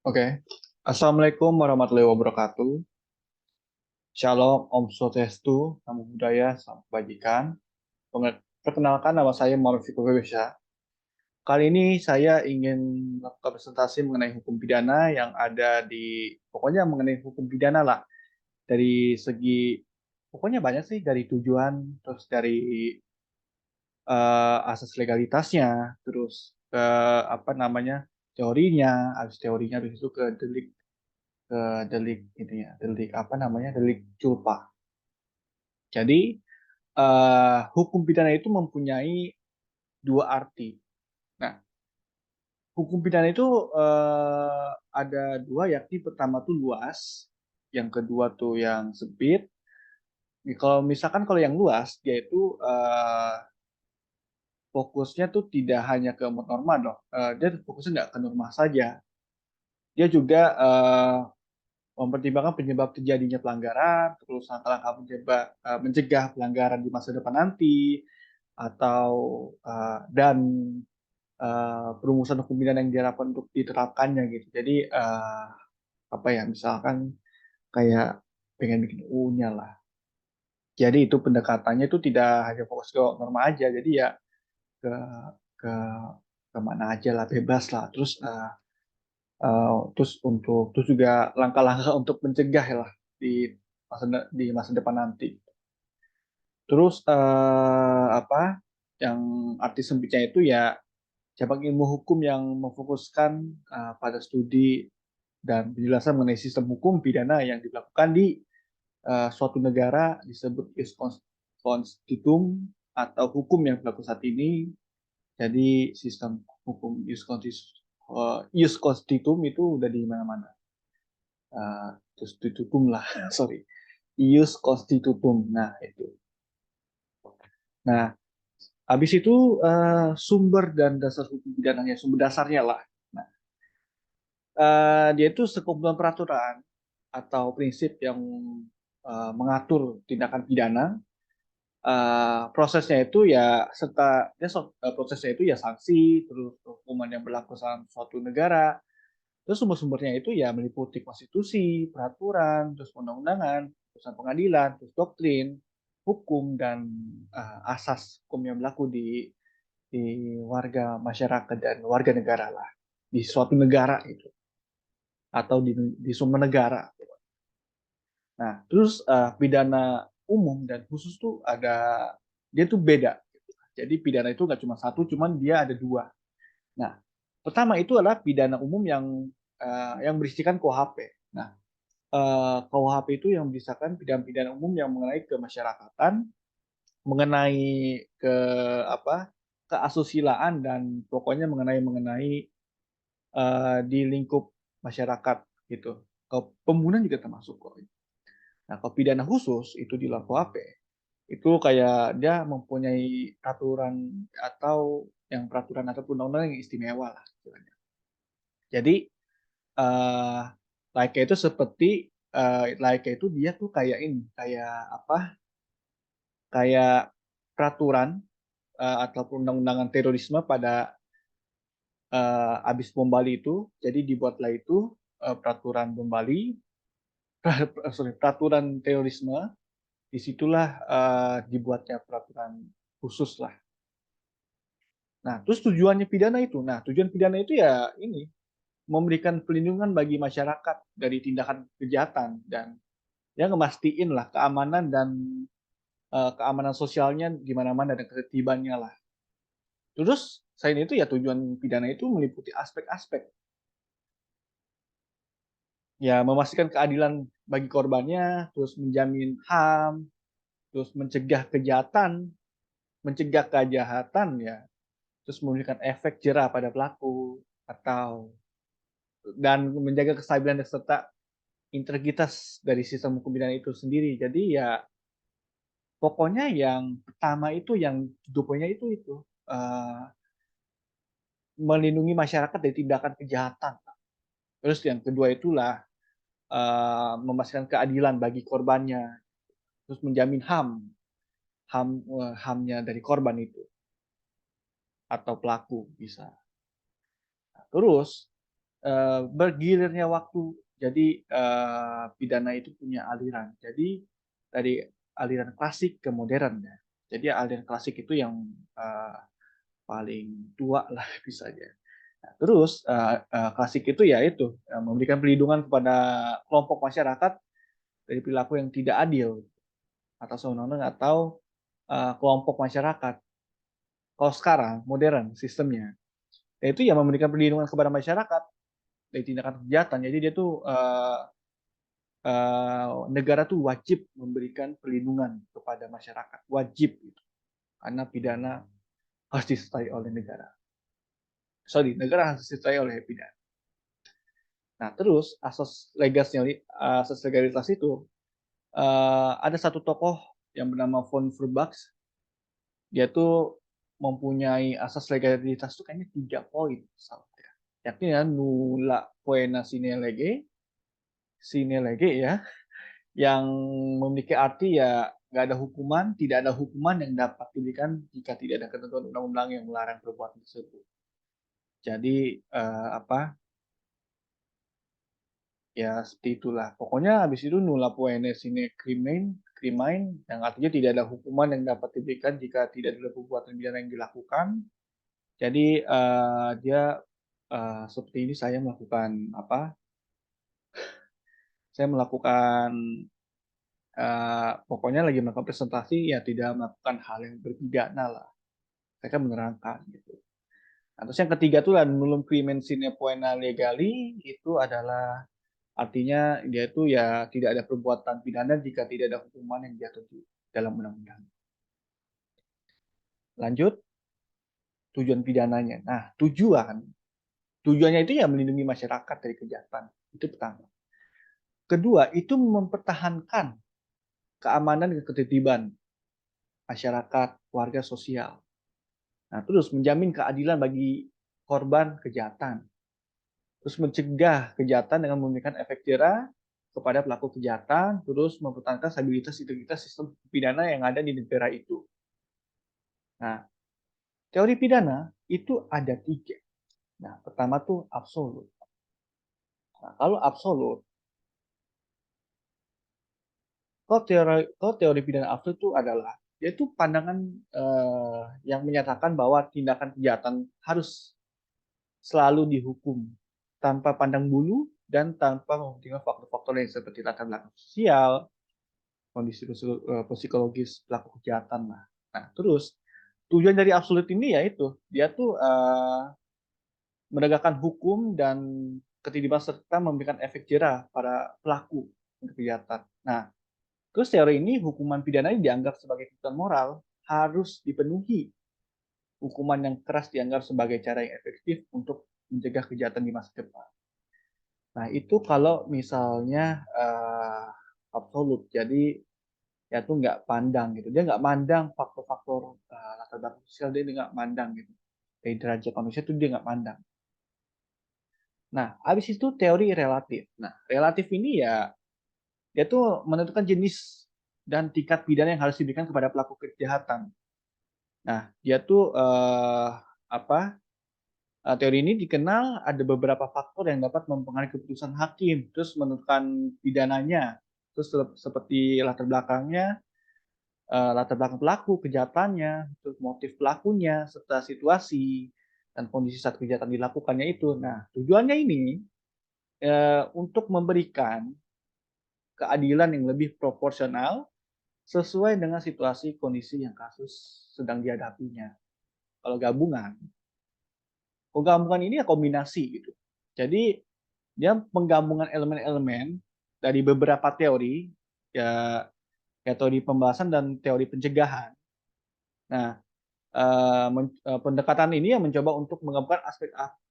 Oke. Assalamualaikum warahmatullahi wabarakatuh. Shalom, Om Swastiastu, Namo Buddhaya, Salam Kebajikan. Perkenalkan, nama saya Muhammad Fikri Wibisha. Kali ini saya ingin melakukan presentasi mengenai hukum pidana yang ada pokoknya mengenai hukum pidana lah. Dari segi, pokoknya banyak sih, dari tujuan, terus dari asas legalitasnya, terus ke apa namanya, teorinya, habis itu ke delik ini ya, delik apa namanya, delik culpa. Jadi hukum pidana itu mempunyai dua arti. Nah, hukum pidana itu ada dua, yakni pertama tuh luas, yang kedua tuh yang sempit. Kalau misalkan kalau yang luas, dia itu fokusnya tuh tidak hanya ke norma dong. Dia fokusnya nggak ke norma saja. Dia juga mempertimbangkan penyebab terjadinya pelanggaran, terus langkah-langkah mencegah pelanggaran di masa depan nanti, atau dan perumusan hukum pidana yang diharapkan untuk diterapkannya gitu. Jadi apa ya, misalkan kayak pengen bikin U-nya lah. Jadi itu pendekatannya itu tidak hanya fokus ke norma aja, jadi ya ke ke kemana aja lah, bebas lah. Terus juga langkah-langkah untuk mencegah lah di di masa depan nanti. Terus apa yang arti sempitnya itu ya cabang ilmu hukum yang memfokuskan pada studi dan penjelasan mengenai sistem hukum pidana yang dilakukan di suatu negara disebut ius constitutum atau hukum yang berlaku saat ini. Jadi sistem hukum ius constitutum itu udah di mana-mana. Constitutum lah, sorry. Ius constitutum. Nah, itu. Nah, habis itu sumber dan dasar hukum pidananya, sumber dasarnya lah. Nah, dia itu sekumpulan peraturan atau prinsip yang mengatur tindakan pidana. Prosesnya itu ya prosesnya itu ya sanksi, terus hukuman yang berlaku dalam suatu negara. Terus sumber-sumbernya itu ya meliputi konstitusi, peraturan, terus undang-undangan, putusan pengadilan, terus doktrin, hukum dan asas hukum yang berlaku di warga masyarakat dan warga negara lah, di suatu negara itu, atau di sumber negara. Nah, terus pidana umum dan khusus tuh dia tuh beda. Jadi pidana itu nggak cuma satu, cuman dia ada dua. Nah, pertama itu adalah pidana umum yang berisikan KUHP. Nah, KUHP itu yang berisikan pidana-pidana umum yang mengenai kemasyarakatan, mengenai ke apa, keasusilaan dan pokoknya mengenai di lingkup masyarakat gitu. Pembunuhan juga termasuk kok. Nah, kalau pidana khusus itu di luar KUHP, itu kayak dia mempunyai aturan atau undang-undang yang istimewa lah istilahnya. Jadi eh like itu seperti like itu dia tuh kayak ini, kayak apa? Kayak peraturan atau undang-undangan terorisme pada abis bom Bali itu. Jadi dibuatlah itu peraturan bom Bali, sorry, peraturan terorisme. Disitulah dibuatnya peraturan khusus lah. Nah, terus tujuan pidana itu ya ini, memberikan perlindungan bagi masyarakat dari tindakan kejahatan dan ya ngemastiin lah keamanan dan keamanan sosialnya di mana-mana dan ketertibannya lah. Terus selain itu ya tujuan pidana itu meliputi aspek-aspek ya memastikan keadilan bagi korbannya, terus menjamin HAM, terus mencegah kejahatan ya, terus memberikan efek jerah pada pelaku atau dan menjaga kestabilan serta integritas dari sistem hukum pidana itu sendiri. Jadi ya pokoknya yang pertama itu yang poinnya itu melindungi masyarakat dari tindakan kejahatan. Terus yang kedua itulah memastikan keadilan bagi korbannya, terus menjamin HAM-nya dari korban itu atau pelaku bisa. Nah, terus bergilirnya waktu. Jadi, pidana itu punya aliran. Jadi dari aliran klasik ke modern ya. Jadi aliran klasik itu yang, eee, paling tua lah misalnya. Nah, terus, klasik itu ya itu, memberikan perlindungan kepada kelompok masyarakat dari perilaku yang tidak adil atas undang-undang atau, kelompok masyarakat. Kalau sekarang modern sistemnya, yaitu ya memberikan perlindungan kepada masyarakat dari tindakan kejahatan. Jadi dia tuh, negara tuh wajib memberikan perlindungan kepada masyarakat, wajib gitu. Karena pidana harus disertai oleh negara. Sorry, negara harus disertai oleh pidana. Nah, terus asas legalitas itu, ada satu tokoh yang bernama von Furbucks. Dia tuh mempunyai asas legalitas tuh kayaknya 3 poin salah ya. Yakni ya nulla poena sine lege ya, yang memiliki arti ya nggak ada hukuman, tidak ada hukuman yang dapat diberikan jika tidak ada ketentuan undang-undang yang melarang perbuatan tersebut. Jadi apa ya seperti itulah. Pokoknya habis itu nulla poena sine crimen yang artinya tidak ada hukuman yang dapat diberikan jika tidak ada perbuatan pidana yang dilakukan. Jadi dia seperti ini saya melakukan pokoknya lagi melakukan presentasi ya tidak melakukan hal yang berpidana lah. Saya kan menerangkan gitu. Nah, terus yang ketiga tuh nullum crimen sine poena legali itu adalah artinya dia itu ya tidak ada perbuatan pidana jika tidak ada hukuman yang diatur di dalam undang-undang. Lanjut, tujuan pidananya. Nah, tujuannya itu ya melindungi masyarakat dari kejahatan. Itu pertama. Kedua, itu mempertahankan keamanan dan ketertiban masyarakat, warga sosial. Nah, terus menjamin keadilan bagi korban kejahatan. Terus mencegah kejahatan dengan memberikan efek jerah kepada pelaku kejahatan, terus mempertahankan stabilitas integritas sistem pidana yang ada di negara itu. Nah, teori pidana itu ada 3. Nah, pertama tuh absolut. Nah, kalau absolut, kalau teori pidana absolut itu adalah yaitu pandangan yang menyatakan bahwa tindakan kejahatan harus selalu dihukum tanpa pandang bulu dan tanpa mementingkan faktor-faktor lain seperti latar belakang sosial, kondisi psikologis pelaku kejahatan lah. Nah, terus tujuan dari absolut ini yaitu dia tuh menegakkan hukum dan ketertiban serta memberikan efek jerah pada pelaku kejahatan. Nah, terus teori ini hukuman pidana ini dianggap sebagai kebutuhan moral harus dipenuhi. Hukuman yang keras dianggap sebagai cara yang efektif untuk mencegah kejahatan di masa depan. Nah, itu kalau misalnya absolut. Jadi ya tuh nggak pandang gitu. Dia nggak mandang faktor-faktor latar belakang sosial, dia nggak mandang gitu. Dari derajat manusia tuh dia nggak mandang. Nah, habis itu teori relatif. Nah, relatif ini ya dia tuh menentukan jenis dan tingkat pidana yang harus diberikan kepada pelaku kejahatan. Nah, dia tuh apa? Teori ini dikenal ada beberapa faktor yang dapat mempengaruhi keputusan hakim, terus menentukan pidananya, terus seperti latar belakang pelaku kejahatannya, terus motif pelakunya, serta situasi dan kondisi saat kejahatan dilakukannya itu. Nah, tujuannya ini untuk memberikan keadilan yang lebih proporsional sesuai dengan situasi kondisi yang kasus sedang dihadapinya. Kalau gabungan ini ya kombinasi gitu. Jadi dia penggabungan elemen-elemen dari beberapa teori, ya, ya teori pembahasan dan teori pencegahan. Nah, pendekatan ini yang mencoba untuk menggabungkan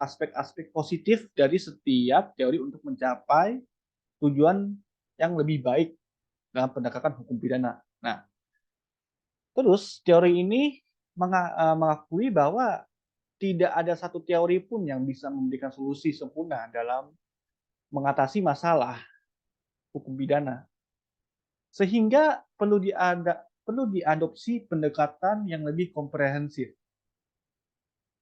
aspek-aspek positif dari setiap teori untuk mencapai tujuan yang lebih baik dalam pendekatan hukum pidana. Nah, terus teori ini mengakui bahwa tidak ada satu teori pun yang bisa memberikan solusi sempurna dalam mengatasi masalah hukum pidana. Sehingga perlu diadopsi pendekatan yang lebih komprehensif.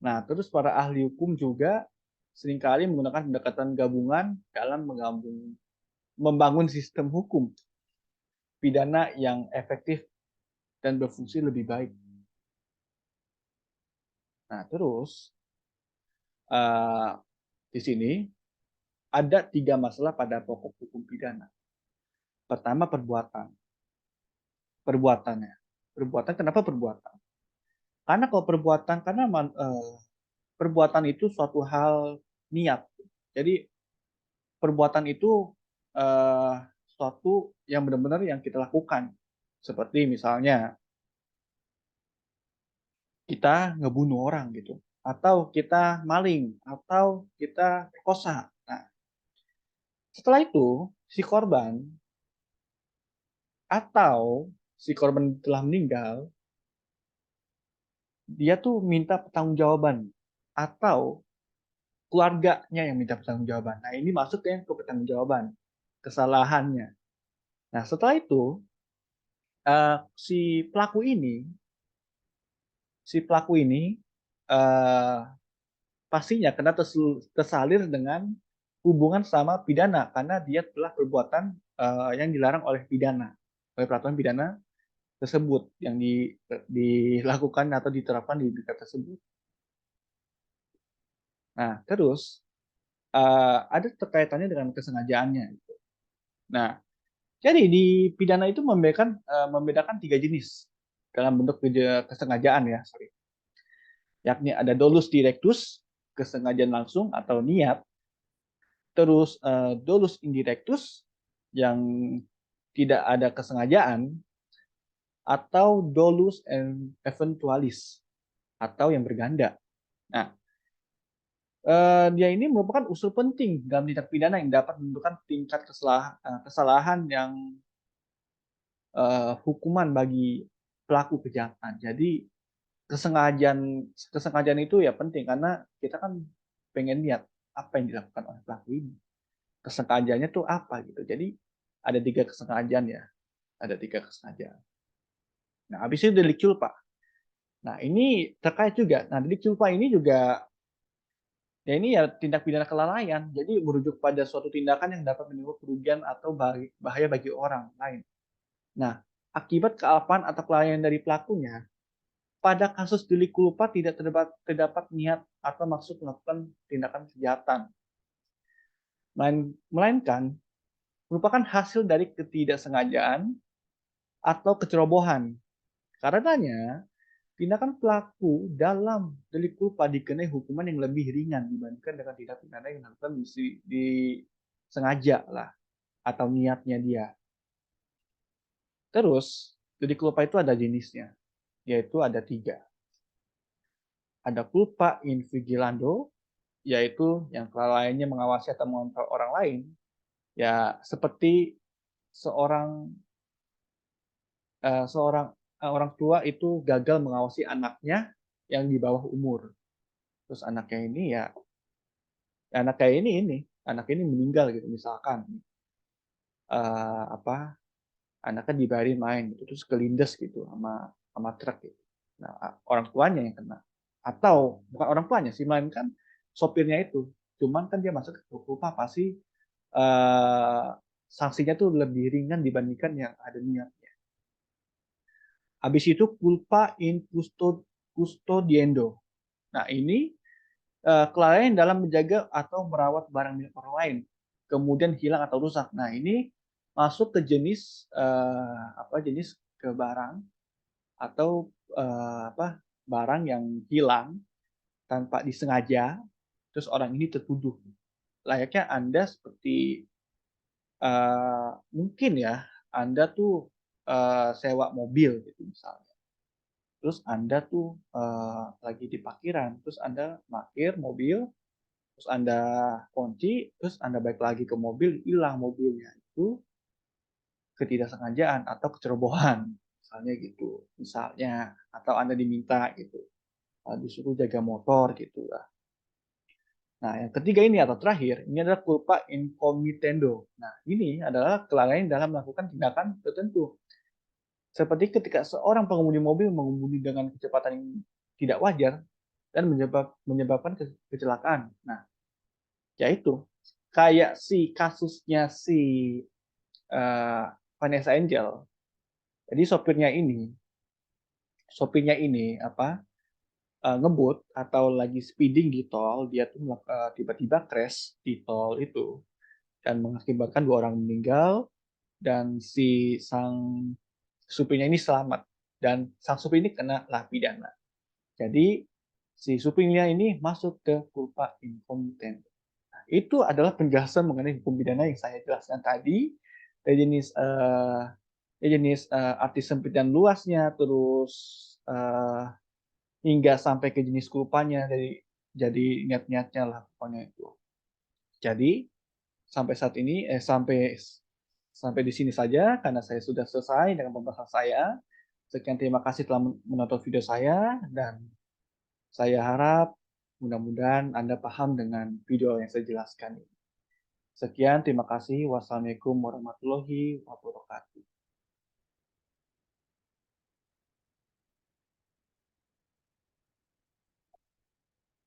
Nah, terus para ahli hukum juga seringkali menggunakan pendekatan gabungan dalam membangun sistem hukum pidana yang efektif dan berfungsi lebih baik. Nah, terus di sini ada 3 masalah pada pokok hukum pidana. Pertama, perbuatannya. Perbuatan, kenapa perbuatan? Karena kalau perbuatan, perbuatan itu suatu hal niat. Jadi perbuatan itu eh, suatu yang benar-benar yang kita lakukan. Seperti misalnya kita ngebunuh orang gitu, atau kita maling, atau kita perkosa. Nah, setelah itu si korban atau si korban telah meninggal, dia tuh minta pertanggungjawaban atau keluarganya yang minta pertanggungjawaban. Nah, ini masuk ke pertanggungjawaban kesalahannya. Nah, setelah itu si pelaku ini eh, pastinya kena tersalir dengan hubungan sama pidana karena dia telah perbuatan yang dilarang oleh pidana, oleh peraturan pidana tersebut yang dilakukan atau diterapkan di negara tersebut. Nah, terus ada terkaitannya dengan kesengajaannya. Nah, jadi di pidana itu membedakan 3 jenis dalam bentuk kesengajaan ya, sorry. Yakni ada dolus directus, kesengajaan langsung atau niat, terus dolus indirectus yang tidak ada kesengajaan, atau dolus eventualis atau yang berganda. Nah, dia ini merupakan unsur penting dalam tindak pidana yang dapat menentukan tingkat kesalahan yang hukuman bagi pelaku kejahatan. Jadi kesengajaan kesengajaan itu ya penting karena kita kan pengen lihat apa yang dilakukan oleh pelaku ini. Kesengajaannya tuh apa gitu. Jadi ada 3 kesengajaan ya. Ada 3 kesengajaan. Nah, habis itu delik culpa. Nah, ini terkait juga. Nah, delik culpa ini juga ya ini ya tindak pidana kelalaian. Jadi merujuk pada suatu tindakan yang dapat menimbulkan kerugian atau bahaya bagi orang lain. Nah, akibat kealpaan atau kelalaian dari pelakunya, pada kasus delik culpa tidak terdapat niat atau maksud melakukan tindakan kejahatan, melainkan merupakan hasil dari ketidaksengajaan atau kecerobohan. Karenanya, tindakan pelaku dalam delik culpa dikenai hukuman yang lebih ringan dibandingkan dengan tindak pidana yang dilakukan disengaja lah atau niatnya dia. Terus, delik culpa itu ada jenisnya, yaitu ada 3. Ada culpa in vigilando, yaitu yang kelalaiannya mengawasi atau mengontrol orang lain, ya seperti seorang orang tua itu gagal mengawasi anaknya yang di bawah umur. Terus anaknya ini ya anak ini meninggal gitu misalkan apa anaknya dibayarin main gitu terus kelindes gitu sama truk gitu. Nah, orang tuanya yang kena atau bukan orang tuanya sih melainkan sopirnya itu. Cuman kan dia masuk ke lupa pasti sanksinya tuh lebih ringan dibandingkan yang ada niatnya. Habis itu culpa in custodiendo. Nah, ini kelalaian dalam menjaga atau merawat barang milik orang lain, kemudian hilang atau rusak. Nah, ini masuk ke jenis jenis ke barang atau barang yang hilang tanpa disengaja, terus orang ini tertuduh. Layaknya Anda seperti mungkin ya Anda tuh sewa mobil gitu misalnya. Terus Anda tuh lagi di parkiran, terus Anda parkir mobil, terus Anda kunci, terus Anda balik lagi ke mobil, hilang mobilnya. Itu ketidaksengajaan atau kecerobohan, misalnya gitu. Misalnya, atau Anda diminta gitu, disuruh jaga motor gitu lah. Nah, yang ketiga ini atau terakhir, ini adalah culpa in committendo. Nah, ini adalah kelalaian dalam melakukan tindakan tertentu. Seperti ketika seorang pengemudi mobil mengemudi dengan kecepatan yang tidak wajar dan menyebabkan kecelakaan. Nah, Ya itu, kayak si kasusnya si, Vanessa Angel. Jadi sopirnya ini apa, ngebut atau lagi speeding di tol, dia tuh tiba-tiba crash di tol itu dan mengakibatkan 2 orang meninggal dan si sang supirnya ini selamat dan sang supir ini kena lah pidana. Jadi si supirnya ini masuk ke culpa incompetente. Itu adalah penjelasan mengenai hukum pidana yang saya jelaskan tadi, dari arti sempit dan luasnya, terus hingga sampai ke jenis kulpanya, jadi niat-niatnya lah pokoknya itu. Jadi sampai saat ini, sampai sampai di sini saja karena saya sudah selesai dengan pembahasan saya. Sekian terima kasih telah menonton video saya dan saya harap mudah-mudahan Anda paham dengan video yang saya jelaskan ini. Sekian, terima kasih. Wassalamualaikum warahmatullahi wabarakatuh.